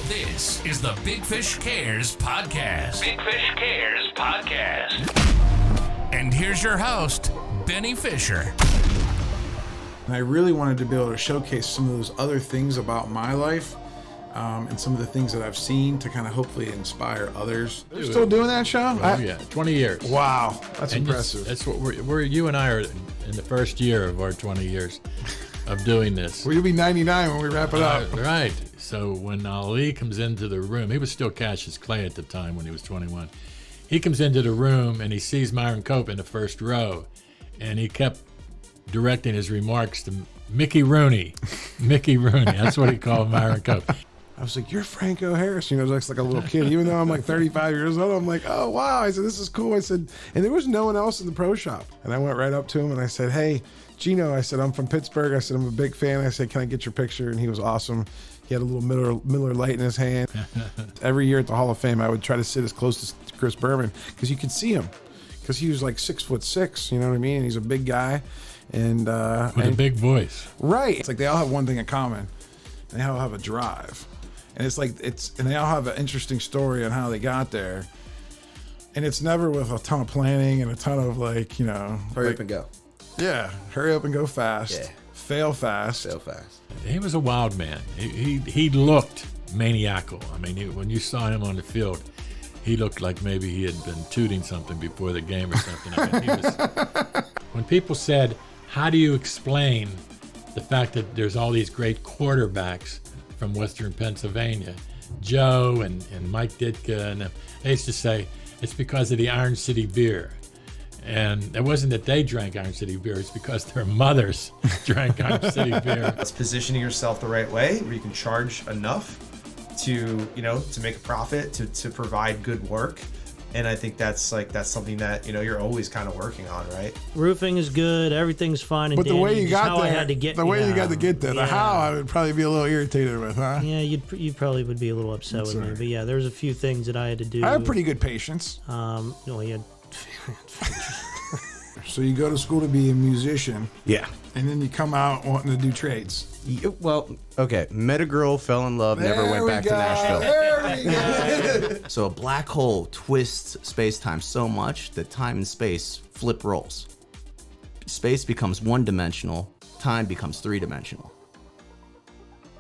This is the Big Fish Cares podcast. Big Fish Cares podcast. And here's your host, Benny Fisher. And I really wanted to be able to showcase some of those other things about my life and some of the things that I've seen to kind of hopefully inspire others. They're still doing that show? Oh, yeah, 20 years. Wow, that's and impressive. That's what you and I are in the first year of our 20 years of doing this. Well, you'll be 99 when we wrap it up. Right. So when Ali comes into the room, he was still Cassius Clay at the time when he was 21. He comes into the room and he sees Myron Cope in the first row, and he kept directing his remarks to Mickey Rooney. Mickey Rooney, that's what he called Myron Cope. I was like, you're Franco Harris. You know, just like a little kid. Even though I'm like 35 years old, I'm like, oh, wow. I said, this is cool. I said, and there was no one else in the pro shop. And I went right up to him and I said, hey, Gino, I said, I'm from Pittsburgh. I said, I'm a big fan. I said, can I get your picture? And he was awesome. He had a little Miller Lite in his hand. Every year at the Hall of Fame, I would try to sit as close to Chris Berman because you could see him because he was like 6'6", you know what I mean? And he's a big guy. And with a big voice. Right. It's like they all have one thing in common. They all have a drive. And and they all have an interesting story on how they got there. And it's never with a ton of planning and a ton of like, you know. Hurry up and go. Yeah. Hurry up and go fast. Yeah. Fail fast. Fail fast. He was a wild man. He looked maniacal. I mean, when you saw him on the field, he looked like maybe he had been tooting something before the game or something. I mean, when people said, how do you explain the fact that there's all these great quarterbacks from Western Pennsylvania, Joe and Mike Ditka, and they used to say, it's because of the Iron City beer. And it wasn't that they drank Iron City beer, it's because their mothers drank Iron City beer. It's positioning yourself the right way where you can charge enough to, you know, to make a profit, to provide good work. And I think that's something that, you know, you're always kind of working on, right? Roofing is good, everything's fine and But the dandy. way you Just got how there, I had to get, the way you got to get there, the yeah. how I would probably be a little irritated with, huh? Yeah, you probably would be a little upset with me. But yeah, there's a few things that I had to do. I have pretty good patience. No, yeah. So you go to school to be a musician. Yeah. And then you come out wanting to do trades. Well, okay. Met a girl, fell in love, never went back to Nashville. There we go. So a black hole twists space-time so much that time and space flip roles. Space becomes one-dimensional, time becomes three-dimensional.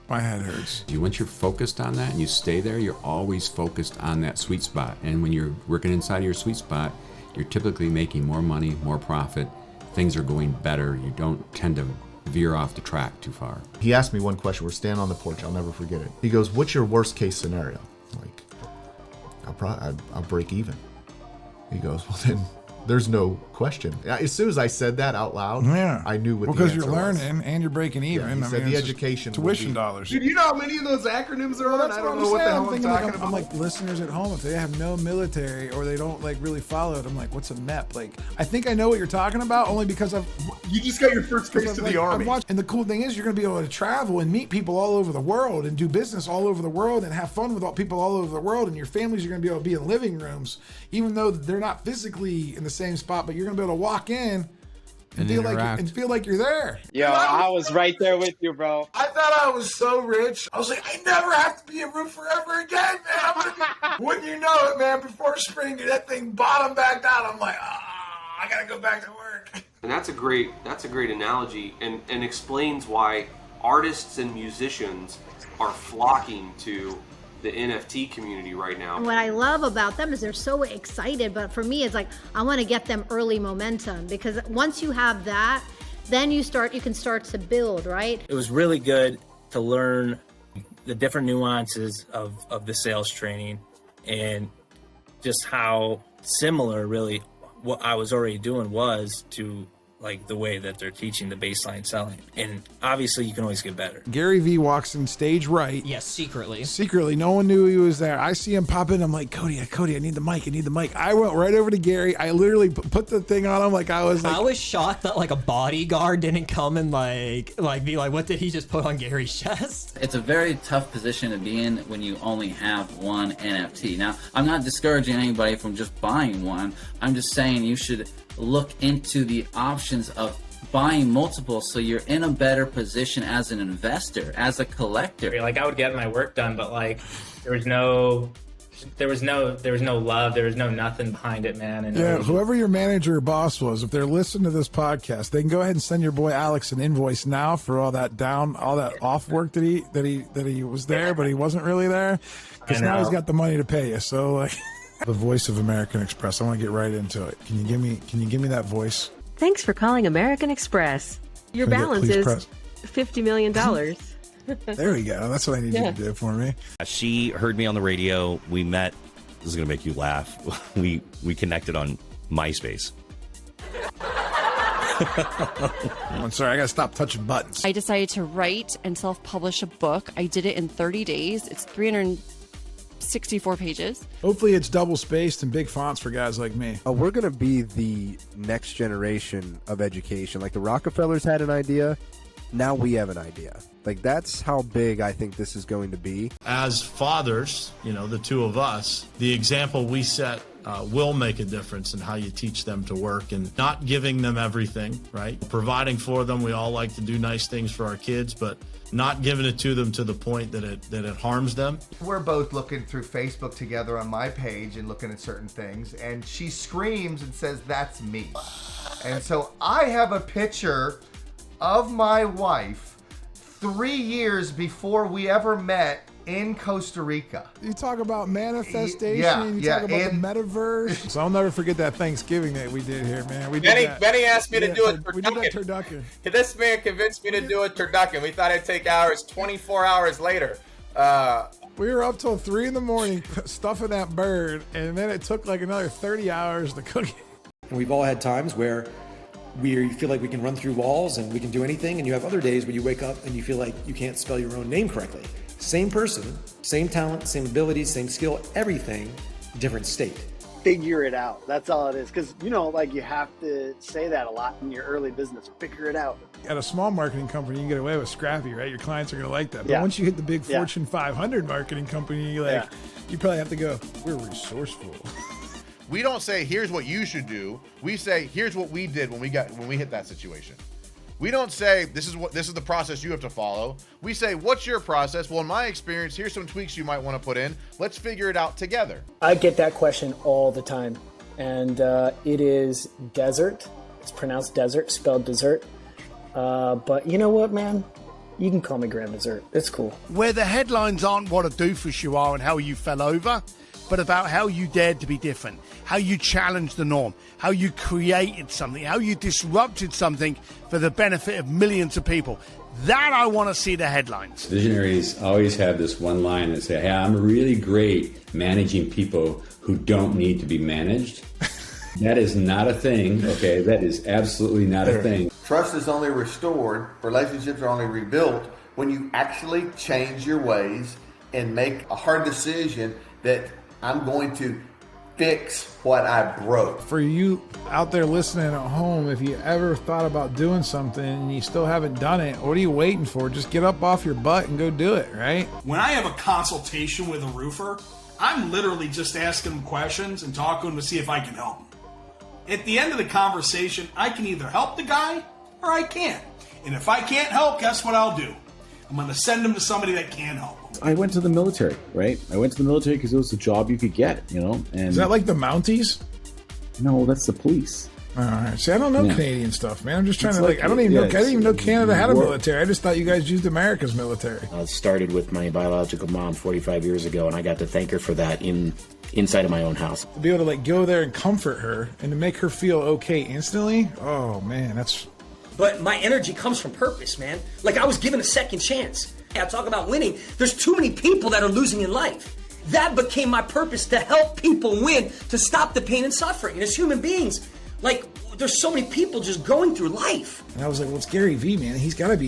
My head hurts. Once you're focused on that and you stay there, you're always focused on that sweet spot. And when you're working inside of your sweet spot, you're typically making more money, more profit. Things are going better. You don't tend to veer off the track too far. He asked me one question. We're standing on the porch. I'll never forget it. He goes, what's your worst case scenario? I'm like, I'll break even. He goes, well, then there's no question. As soon as I said that out loud, Yeah. I knew what the because answer you're was. learning and you're breaking even. Yeah, he said the it's just education will tuition be- dollars. Dude, you know how many of those acronyms are on? That's I what don't I'm know what the saying. hell I'm thinking, talking I'm about. like listeners at home, if they have no military or they don't like really follow it, I'm like, what's a MEP? Like, I think I know what you're talking about only because You just got your first taste of the Army. I've watched, and the cool thing is you're going to be able to travel and meet people all over the world and do business all over the world and have fun with all people all over the world, and your families are going to be able to be in living rooms, even though they're not physically in the same spot, but you're going to be able to walk in and feel like you're there. Yo, I was right there with you, bro. I thought I was so rich. I was like, I never have to be a roofer ever again, man. Wouldn't you know it, man? Before spring, that thing bottomed back down. I'm like, I gotta go back to work. And that's a great analogy, and explains why artists and musicians are flocking to the NFT community right now. And what I love about them is they're so excited, but for me, it's like, I want to get them early momentum, because once you have that, then you can start to build, right? It was really good to learn the different nuances of the sales training and just how similar really what I was already doing was to like the way that they're teaching the baseline selling. And obviously you can always get better. Gary Vee walks in stage right. Yes, secretly. Secretly, no one knew he was there. I see him pop in. I'm like, Cody, I need the mic. I went right over to Gary. I literally put the thing on him I was shocked that like a bodyguard didn't come and like be like, what did he just put on Gary's chest? It's a very tough position to be in when you only have one NFT. Now, I'm not discouraging anybody from just buying one. I'm just saying you should look into the options of buying multiples, so you're in a better position as an investor, as a collector. Like I would get my work done, but like there was no love, there was no nothing behind it, man. And yeah, whoever your manager or boss was, if they're listening to this podcast, they can go ahead and send your boy Alex an invoice now for all that off work that he was there, but he wasn't really there, because now he's got the money to pay you. So like, the voice of American Express. I want to get right into it. Can you give me that voice? Thanks for calling American Express. Your balance is $50 million. There we go. That's what I need you to do for me. She heard me on the radio. We met. This is going to make you laugh. We connected on MySpace. I'm sorry. I got to stop touching buttons. I decided to write and self-publish a book. I did it in 30 days. It's 364 pages. Hopefully it's double spaced and big fonts for guys like me. We're going to be the next generation of education. Like the Rockefellers had an idea. Now we have an idea. Like, that's how big I think this is going to be. As fathers, the two of us, the example we set will make a difference in how you teach them to work, and not giving them everything, right? Providing for them. We all like to do nice things for our kids, but not giving it to them to the point that it harms them. We're both looking through Facebook together on my page and looking at certain things, and she screams and says, "That's me." And so I have a picture of my wife 3 years before we ever met in Costa Rica. You talk about manifestation, talk about the metaverse. So I'll never forget that Thanksgiving that we did here, man. Benny asked me to do a turducken. We did that turducken. This man convinced me to do a turducken. We thought it'd take hours. 24 hours later. We were up till 3 a.m. stuffing that bird, and then it took like another 30 hours to cook it. And we've all had times where we feel like we can run through walls and we can do anything, and you have other days where you wake up and you feel like you can't spell your own name correctly. Same person, same talent, same abilities, same skill, everything, different state. Figure it out. That's all it is. Because, you have to say that a lot in your early business. Figure it out. At a small marketing company, you can get away with scrappy, right? Your clients are going to like that. But once you hit the big Fortune 500 marketing company, you probably have to go, we're resourceful. We don't say, here's what you should do. We say, here's what we did when we hit that situation. We don't say, this is the process you have to follow. We say, what's your process? Well, in my experience, here's some tweaks you might want to put in. Let's figure it out together. I get that question all the time. And it is desert. It's pronounced desert, spelled dessert. But you know what, man? You can call me Grand Dessert. It's cool. Where the headlines aren't what a doofus you are and how you fell over, but about how you dared to be different, how you challenged the norm, how you created something, how you disrupted something for the benefit of millions of people. That I want to see the headlines. Visionaries always have this one line that say, hey, I'm really great managing people who don't need to be managed. That is not a thing, okay? That is absolutely not a thing. Trust is only restored, relationships are only rebuilt when you actually change your ways and make a hard decision that I'm going to fix what I broke. For you out there listening at home, if you ever thought about doing something and you still haven't done it, what are you waiting for? Just get up off your butt and go do it, right? When I have a consultation with a roofer, I'm literally just asking them questions and talking to them to see if I can help them. At the end of the conversation, I can either help the guy or I can't. And if I can't help, guess what I'll do? I'm going to send him to somebody that can help him. I went to the military, right? I went to the military because it was the job you could get, And is that like the Mounties? No, that's the police. All right. See, I don't know Canadian stuff, man. I'm just trying I didn't even know Canada had a military. I just thought you guys used America's military. I started with my biological mom 45 years ago, and I got to thank her for that inside of my own house. To be able to go there and comfort her and to make her feel okay instantly. Oh man, that's. But my energy comes from purpose, man. Like I was given a second chance. I talk about winning. There's too many people that are losing in life. That became my purpose, to help people win, to stop the pain and suffering. And as human beings, there's so many people just going through life. And I was like, well, it's Gary Vee, man. He's got to be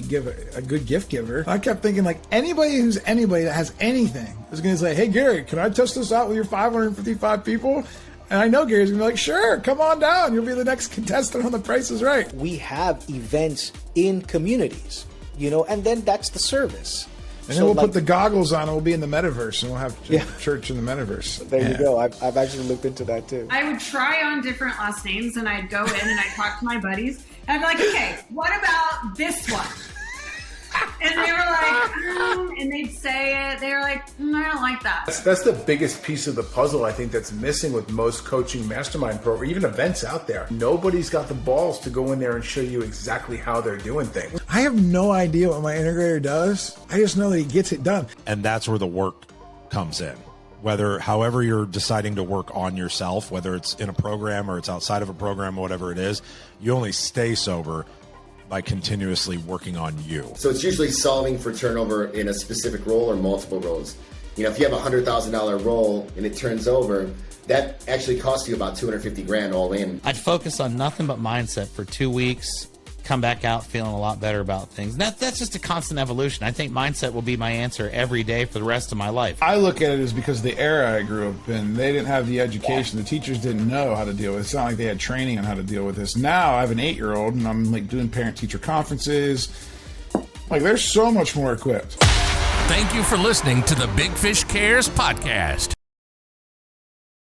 a good gift giver. I kept thinking, anybody that has anything is going to say, hey, Gary, can I test this out with your 555 people? And I know Gary's going to be like, sure, come on down. You'll be the next contestant on The Price is Right. We have events in communities, and then that's the service. And then we'll put the goggles on and we'll be in the metaverse and we'll have church in the metaverse. There you go. I've actually looked into that too. I would try on different last names and I'd go in and I'd talk to my buddies I'm like, okay, what about this one? And they were like, and they'd say it. They were like, I don't like that. That's the biggest piece of the puzzle, I think, that's missing with most coaching mastermind program, even events out there. Nobody's got the balls to go in there and show you exactly how they're doing things. I have no idea what my integrator does. I just know that he gets it done. And that's where the work comes in. However you're deciding to work on yourself, whether it's in a program or it's outside of a program or whatever it is, you only stay sober by continuously working on you. So it's usually solving for turnover in a specific role or multiple roles. You know, if you have a $100,000 role and it turns over, that actually costs you about $250,000 all in. I'd focus on nothing but mindset for 2 weeks, come back out feeling a lot better about things. That's just a constant evolution. I think mindset will be my answer every day for the rest of my life. I look at it as because the era I grew up in, they didn't have the education. The teachers didn't know how to deal with it. It's not like they had training on how to deal with this. Now I have an 8-year-old and I'm like doing parent-teacher conferences. Like they're so much more equipped. Thank you for listening to the Big Fish Cares podcast.